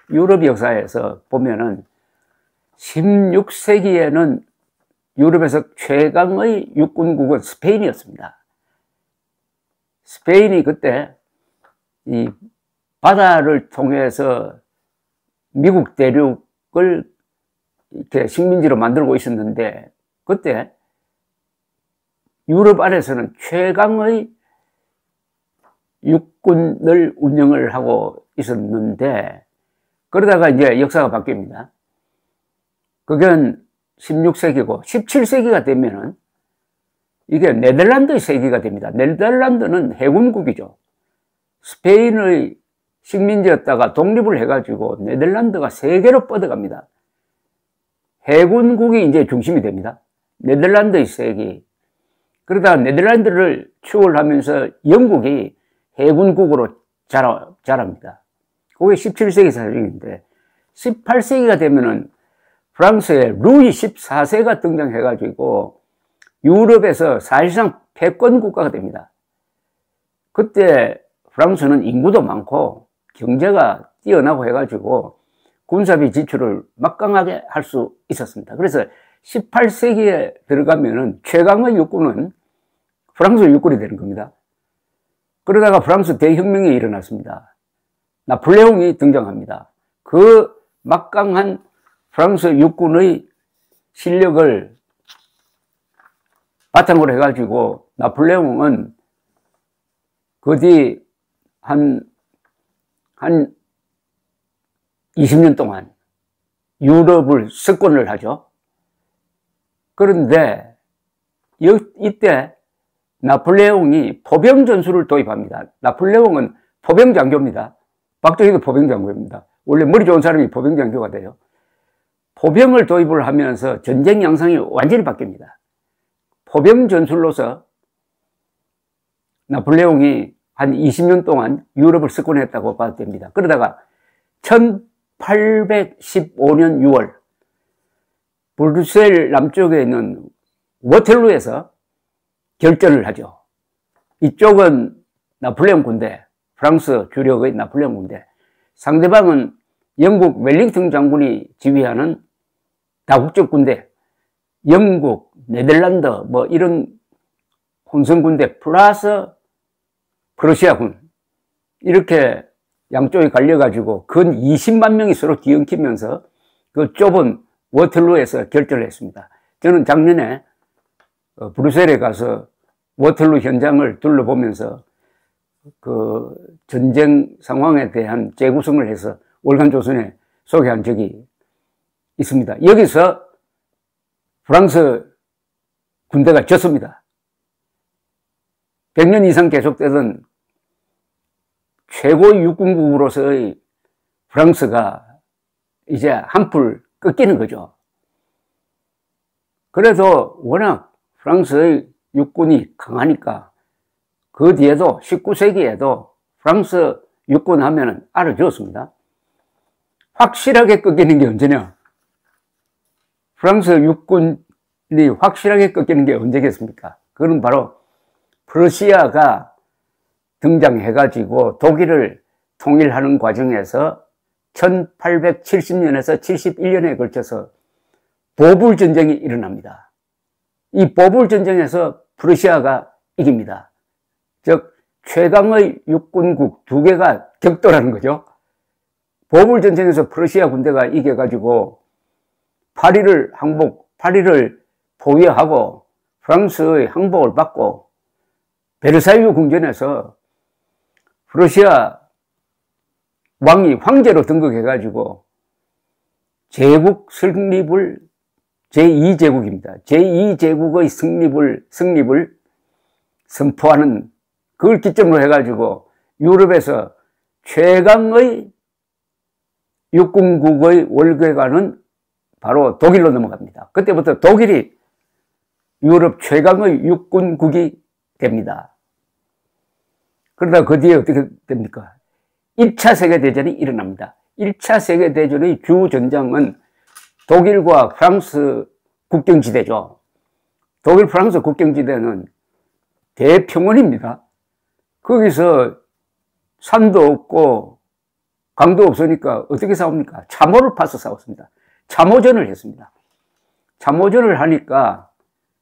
유럽 역사에서 보면은 16세기에는 유럽에서 최강의 육군국은 스페인이었습니다. 스페인이 그때 이 바다를 통해서 미국 대륙을 이렇게 식민지로 만들고 있었는데, 그때 유럽 안에서는 최강의 육군을 운영을 하고 있었는데, 그러다가 이제 역사가 바뀝니다. 그건 16세기고 17세기가 되면은 이게 네덜란드의 세기가 됩니다. 네덜란드는 해군국이죠. 스페인의 식민지였다가 독립을 해가지고 네덜란드가 세계로 뻗어갑니다. 해군국이 이제 중심이 됩니다. 네덜란드의 세기. 그러다가 네덜란드를 추월하면서 영국이 해군국으로 자랍니다. 그게 17세기 사정인데, 18세기가 되면은 프랑스의 루이 14세가 등장해가지고 유럽에서 사실상 패권 국가가 됩니다. 그때 프랑스는 인구도 많고 경제가 뛰어나고 해가지고 군사비 지출을 막강하게 할 수 있었습니다. 그래서 18세기에 들어가면은 최강의 육군은 프랑스 육군이 되는 겁니다. 그러다가 프랑스 대혁명이 일어났습니다. 나폴레옹이 등장합니다. 그 막강한 프랑스 육군의 실력을 바탕으로 해가지고 나폴레옹은 그 뒤 한 20년 동안 유럽을 석권을 하죠. 그런데 이때 나폴레옹이 포병 전술을 도입합니다. 나폴레옹은 포병 장교입니다. 박정희도 포병 장교입니다. 원래 머리 좋은 사람이 포병 장교가 돼요. 포병을 도입을 하면서 전쟁 양상이 완전히 바뀝니다. 포병 전술로서 나폴레옹이 한 20년 동안 유럽을 석권했다고 봐도 됩니다. 그러다가 1815년 6월 브뤼셀 남쪽에 있는 워털루에서 결전을 하죠. 이쪽은 나폴레옹 군대, 프랑스 주력의 나폴레옹 군대, 상대방은 영국 웰링턴 장군이 지휘하는 다국적 군대, 영국, 네덜란드 뭐 이런 혼성 군대 플러스 프러시아군, 이렇게 양쪽이 갈려가지고 근 20만 명이 서로 뒤엉키면서 그 좁은 워털루에서 결전을 했습니다. 저는 작년에 브뤼셀에 가서 워털루 현장을 둘러보면서 그 전쟁 상황에 대한 재구성을 해서 월간조선에 소개한 적이 있습니다. 여기서 프랑스 군대가 졌습니다. 100년 이상 계속되던 최고 육군국으로서의 프랑스가 이제 한풀 꺾이는 거죠. 그래도 워낙 프랑스의 육군이 강하니까 그 뒤에도 19세기에도 프랑스 육군 하면은 알아주었습니다. 확실하게 꺾이는 게 언제냐? 프랑스 육군이 확실하게 꺾이는 게 언제겠습니까? 그건 바로 프러시아가 등장해가지고 독일을 통일하는 과정에서 1870년에서 71년에 걸쳐서 보불 전쟁이 일어납니다. 이 보불 전쟁에서 프러시아가 이깁니다. 즉 최강의 육군국 두 개가 격돌하는 거죠. 보불 전쟁에서 프러시아 군대가 이겨가지고 파리를 포위하고 프랑스의 항복을 받고 베르사유 궁전에서 프러시아 왕이 황제로 등극해가지고 제국 설립을 제2제국입니다. 제2제국의 성립을 선포하는, 그걸 기점으로 해가지고 유럽에서 최강의 육군국의 월궤관은 바로 독일로 넘어갑니다. 그때부터 독일이 유럽 최강의 육군국이 됩니다. 그러다 그 뒤에 어떻게 됩니까? 1차 세계대전이 일어납니다. 1차 세계대전의 주전장은 독일과 프랑스 국경지대죠. 독일 프랑스 국경지대는 대평원입니다. 거기서 산도 없고 강도 없으니까 어떻게 싸웁니까? 참호를 파서 싸웠습니다. 참호전을 했습니다. 참호전을 하니까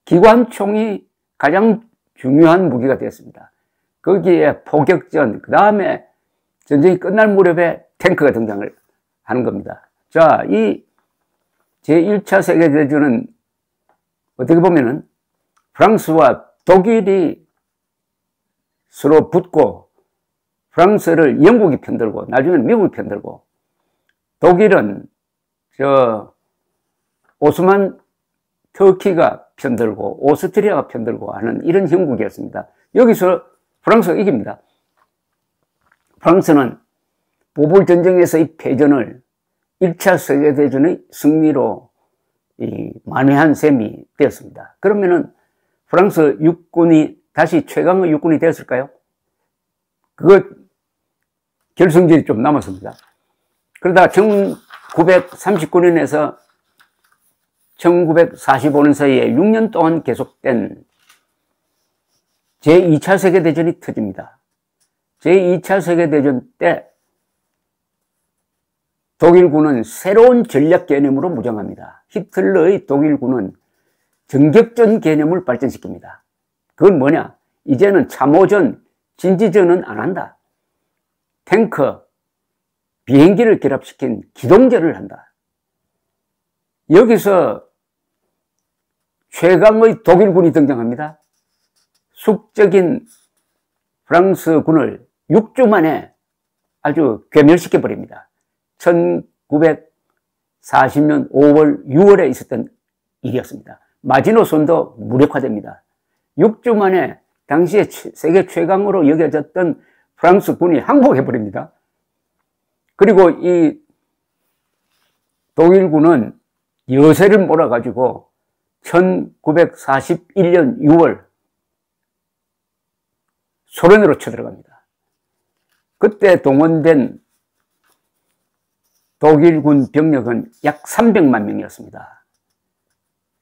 기관총이 가장 중요한 무기가 되었습니다. 거기에 포격전, 그 다음에 전쟁이 끝날 무렵에 탱크가 등장을 하는 겁니다. 자, 이 제1차 세계대전은 어떻게 보면은 프랑스와 독일이 서로 붙고, 프랑스를 영국이 편들고, 나중에는 미국이 편들고, 독일은 오스만 터키가 편들고, 오스트리아가 편들고 하는 이런 형국이었습니다. 여기서 프랑스가 이깁니다. 프랑스는 보불전쟁에서의 패전을 1차 세계대전의 승리로 만회한 셈이 되었습니다. 그러면은 프랑스 육군이 다시 최강의 육군이 되었을까요? 그것 결승전이 좀 남았습니다. 그러다가 1939년에서 1945년 사이에 6년 동안 계속된 제2차 세계대전이 터집니다. 제2차 세계대전 때 독일군은 새로운 전략 개념으로 무장합니다. 히틀러의 독일군은 전격전 개념을 발전시킵니다. 그건 뭐냐? 이제는 참호전, 진지전은 안 한다. 탱크, 비행기를 결합시킨 기동전을 한다. 여기서 최강의 독일군이 등장합니다. 숙적인 프랑스군을 6주 만에 아주 괴멸시켜버립니다. 1940년 5월, 6월에 있었던 일이었습니다. 마지노선도 무력화됩니다. 6주 만에 당시에 세계 최강으로 여겨졌던 프랑스군이 항복해버립니다. 그리고 이 독일군은 여세를 몰아가지고 1941년 6월 소련으로 쳐들어갑니다. 그때 동원된 독일군 병력은 약 300만 명이었습니다.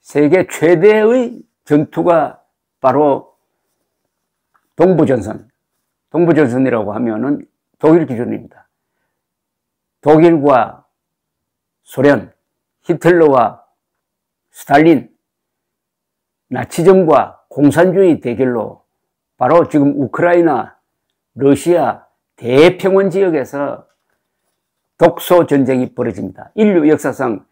세계 최대의 전투가 바로 동부전선. 동부전선이라고 하면은 독일 기준입니다. 독일과 소련, 히틀러와 스탈린, 나치즘과 공산주의 대결로 바로 지금 우크라이나, 러시아 대평원 지역에서 독소 전쟁이 벌어집니다. 인류 역사상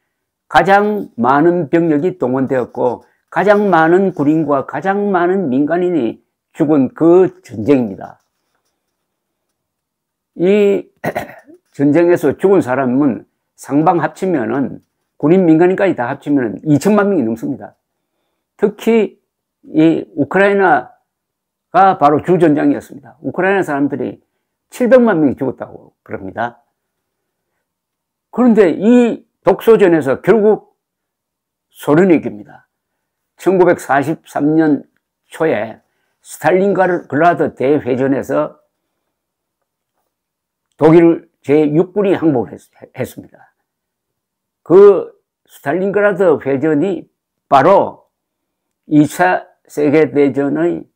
가장 많은 병력이 동원되었고 가장 많은 군인과 가장 많은 민간인이 죽은 그 전쟁입니다. 이 전쟁에서 죽은 사람은 상방 합치면은 군인 민간인까지 다 합치면 2천만 명이 넘습니다. 특히 이 우크라이나가 바로 주전장이었습니다. 우크라이나 사람들이 700만 명이 죽었다고 그럽니다. 그런데 이 독소전에서 결국 소련이 이깁니다. 1943년 초에 스탈린그라드 대회전에서 독일 제6군이 항복을 했습니다. 그 스탈린그라드 회전이 바로 2차 세계대전의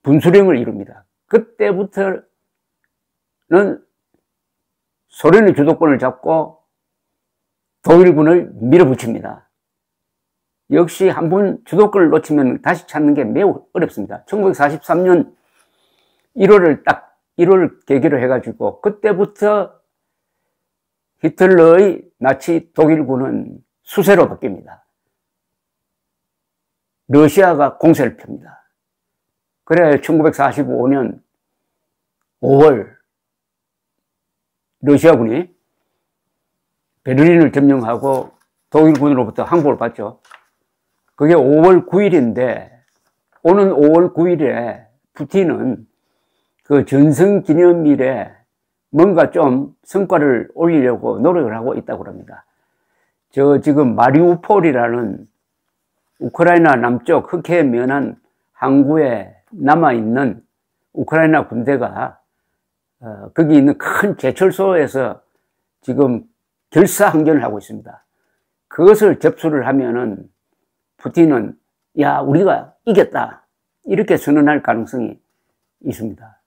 분수령을 이룹니다. 그때부터는 소련의 주도권을 잡고 독일군을 밀어붙입니다. 역시 한번 주도권을 놓치면 다시 찾는 게 매우 어렵습니다. 1943년 1월 계기로 해가지고 그때부터 히틀러의 나치 독일군은 수세로 바뀝니다. 러시아가 공세를 펴니다. 그래 1945년 5월 러시아군이 베를린을 점령하고 독일군으로부터 항복을 받죠. 그게 5월 9일인데 오는 5월 9일에 푸틴은 그 전승기념일에 뭔가 좀 성과를 올리려고 노력을 하고 있다고 합니다. 지금 마리우폴이라는 우크라이나 남쪽 흑해에 면한 항구에 남아있는 우크라이나 군대가 거기 있는 큰 제철소에서 지금 결사항전을 하고 있습니다. 그것을 접수를 하면은 푸틴은 야 우리가 이겼다 이렇게 선언할 가능성이 있습니다.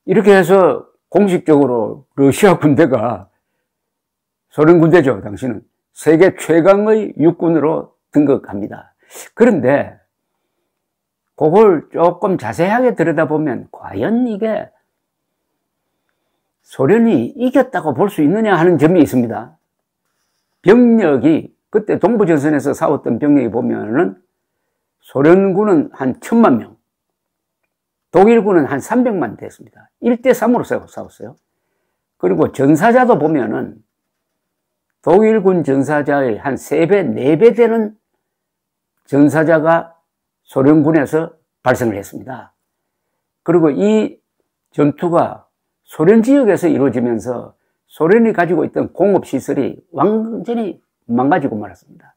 이렇게 해서 공식적으로 러시아 군대가, 소련 군대죠, 당시는 세계 최강의 육군으로 등극합니다. 그런데 그걸 조금 자세하게 들여다보면 과연 이게 소련이 이겼다고 볼 수 있느냐 하는 점이 있습니다. 병력이, 그때 동부전선에서 싸웠던 병력이 보면은 소련군은 한 1000만 명, 독일군은 한 300만 됐습니다. 1대3으로 싸웠어요. 그리고 전사자도 보면은 독일군 전사자의 한 3배, 4배 되는 전사자가 소련군에서 발생을 했습니다. 그리고 이 전투가 소련 지역에서 이루어지면서 소련이 가지고 있던 공업시설이 완전히 망가지고 말았습니다.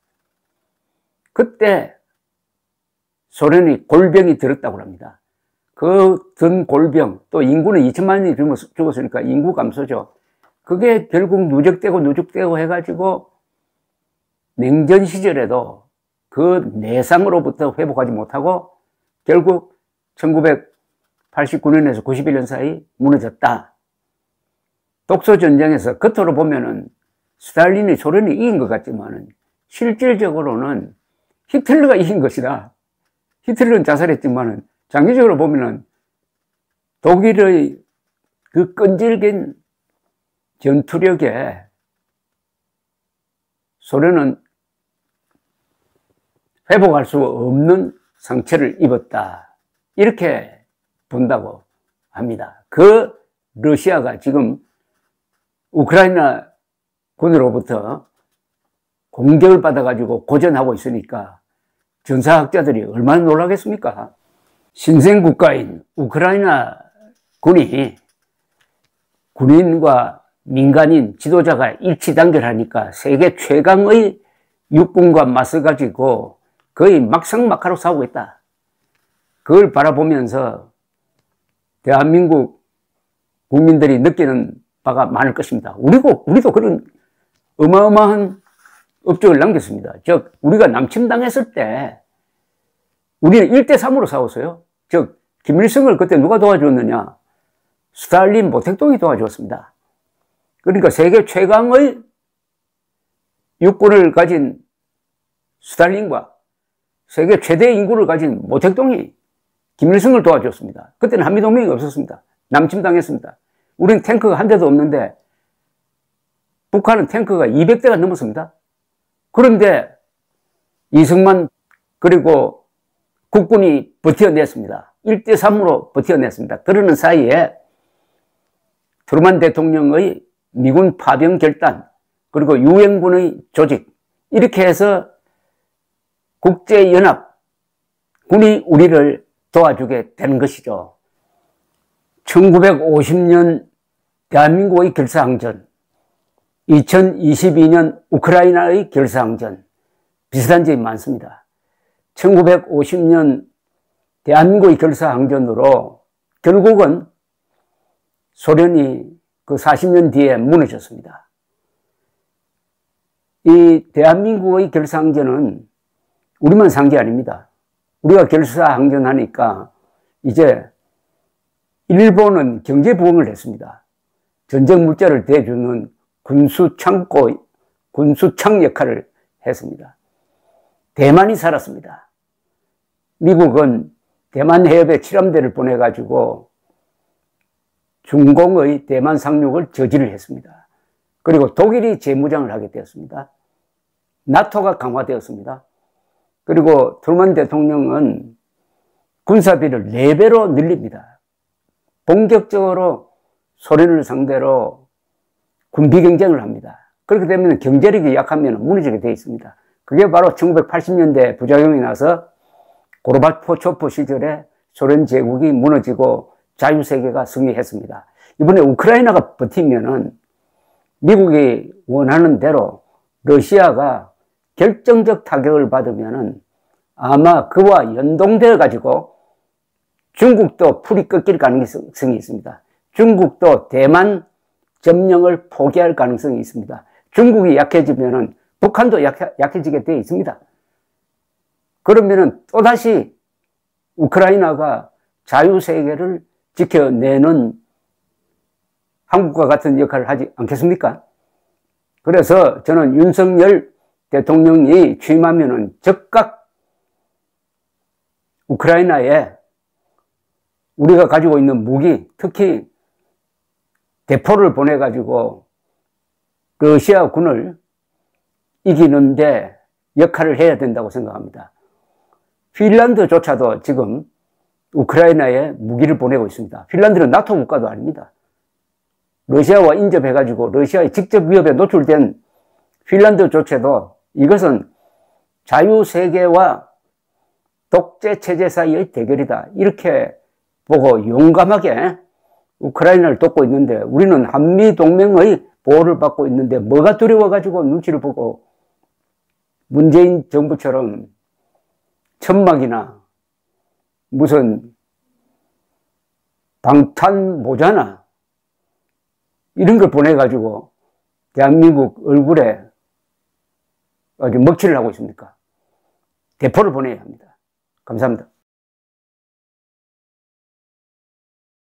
그때 소련이 골병이 들었다고 합니다. 그 든 골병, 또 인구는 2천만 명이 죽었으니까 인구 감소죠. 그게 결국 누적되고 해가지고 냉전 시절에도 그 내상으로부터 회복하지 못하고 결국 1989년에서 91년 사이 무너졌다. 독소전쟁에서 겉으로 보면은 스탈린이 소련이 이긴 것 같지만은 실질적으로는 히틀러가 이긴 것이다. 히틀러는 자살했지만은 장기적으로 보면은 독일의 그 끈질긴 전투력에 소련은 회복할 수 없는 상처를 입었다. 이렇게 본다고 합니다. 그 러시아가 지금 우크라이나 군으로부터 공격을 받아가지고 고전하고 있으니까 전사학자들이 얼마나 놀라겠습니까? 신생 국가인 우크라이나 군이 군인과 민간인 지도자가 일치단결하니까 세계 최강의 육군과 맞서가지고 거의 막상막하로 싸우고 있다. 그걸 바라보면서 대한민국 국민들이 느끼는 바가 많을 것입니다. 우리도 그런 어마어마한 업적을 남겼습니다. 즉, 우리가 남침당했을 때 우리는 1대3으로 싸웠어요. 즉, 김일성을 그때 누가 도와줬느냐? 스탈린, 모택동이 도와줬습니다. 그러니까 세계 최강의 육군을 가진 스탈린과 세계 최대 인구를 가진 모택동이 김일성을 도와줬습니다. 그때는 한미동맹이 없었습니다. 남침당했습니다. 우리는 탱크가 한 대도 없는데 북한은 탱크가 200대가 넘었습니다. 그런데 이승만 그리고 국군이 버텨냈습니다. 1대3으로 버텨냈습니다. 그러는 사이에 트루만 대통령의 미군 파병 결단 그리고 유엔군의 조직 이렇게 해서 국제연합 군이 우리를 도와주게 되는 것이죠. 1950년 대한민국의 결사항전, 2022년 우크라이나의 결사항전, 비슷한 점이 많습니다. 1950년 대한민국의 결사항전으로 결국은 소련이 그 40년 뒤에 무너졌습니다. 이 대한민국의 결사항전은 우리만 산 게 아닙니다. 우리가 결사항전하니까 이제 일본은 경제부흥을 했습니다. 전쟁 물자를 대주는 군수창고, 군수창 역할을 했습니다. 대만이 살았습니다. 미국은 대만 해협에 칠함대를 보내가지고 중공의 대만 상륙을 저지를 했습니다. 그리고 독일이 재무장을 하게 되었습니다. 나토가 강화되었습니다. 그리고 트루만 대통령은 군사비를 4배로 늘립니다. 본격적으로 소련을 상대로 군비 경쟁을 합니다. 그렇게 되면 경제력이 약하면 무너지게 되어 있습니다. 그게 바로 1980년대 부작용이 나서 고르바초프 시절에 소련 제국이 무너지고 자유세계가 승리했습니다. 이번에 우크라이나가 버티면은 미국이 원하는 대로 러시아가 결정적 타격을 받으면은 아마 그와 연동되어 가지고 중국도 풀이 꺾일 가능성이 있습니다. 중국도 대만 점령을 포기할 가능성이 있습니다. 중국이 약해지면은 북한도 약해지게 되어 있습니다. 그러면은 또다시 우크라이나가 자유세계를 지켜내는 한국과 같은 역할을 하지 않겠습니까? 그래서 저는 윤석열 대통령이 취임하면은 즉각 우크라이나에 우리가 가지고 있는 무기, 특히 대포를 보내가지고 러시아군을 이기는데 역할을 해야 된다고 생각합니다. 핀란드조차도 지금 우크라이나에 무기를 보내고 있습니다. 핀란드는 나토 국가도 아닙니다. 러시아와 인접해가지고 러시아의 직접 위협에 노출된 핀란드조차도 이것은 자유세계와 독재체제 사이의 대결이다. 이렇게 보고 용감하게 우크라이나를 돕고 있는데 우리는 한미동맹의 보호를 받고 있는데 뭐가 두려워가지고 눈치를 보고 문재인 정부처럼 천막이나 무슨 방탄 모자나 이런 걸 보내가지고 대한민국 얼굴에 아주 먹칠을 하고 있습니까? 대포를 보내야 합니다. 감사합니다.